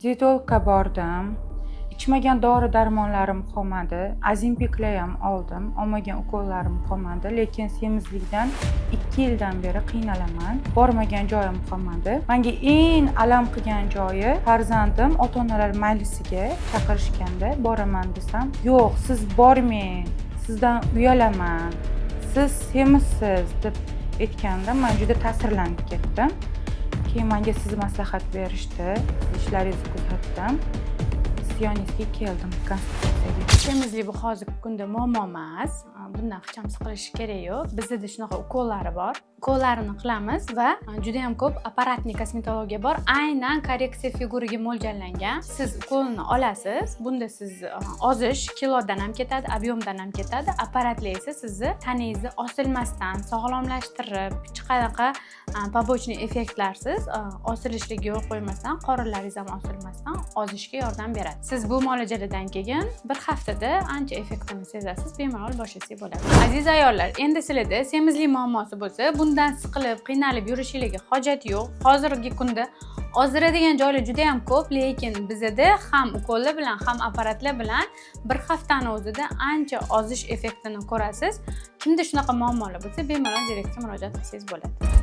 Dietologga bordim. İchmagan dori-darmonlarim qolmadi. Azimpiklar ham oldim. Olmagan ukollarim qolmadi, lekin semizlikdan 2 yildan beri qiynalaman. Bormagan joyim qolmadi. Menga eng alam qilgan joyi farzandim ota-onalar majlisiga chaqirishganda boraman desam, "Yo'q, siz bormang. Sizdan uyalaman. Siz semizsiz" deb aytganda men juda ta'sirlanib ketdim. Keyin menga siz maslahat berishdi. Ishlaringizni kuzatdim. Sionistga keldim konsultatsiyaga. Semizlik bu hozirgi kunda muammo emas. Bundan hech ham siqilish kerak yo'q. Bizda shunaqa ukollari bor. Ukollarini qilamiz va juda ham ko'p apparatli kosmetologiya bor. Aynan korreksiya figuraga mo'ljallangan. Siz ukolni olasiz. Bunda siz ozish kilodan ham ketadi, объемdan ham ketadi. Apparatli esa sizni taningizni osilmasdan, sog'lomlashtirib, hech qanaqa побочный effektlarsiz osilishga yo'l qo'ymasdan, qorinlaringiz ham osilmasdan ozishga yordam beradi. Siz bu muolajadan keyin bir haftada ancha effektini sezasiz, bemalol boshlasangiz bo'ladi. Aziz ayollar, endi sizlarda semizlik muammosi bo'lsa, bundan siqilib, qiynalib yurishingizga hojat yo'q. Hozirgi kunda ozdiradigan joylar juda ham ko'p, lekin bizda ham ukollar bilan, ham apparatlar bilan bir haftani o'zida ancha ozish effektini ko'rasiz. Kimda shunaqa muammolar bo'lsa, bemalol direktga murojaat qilsangiz bo'ladi.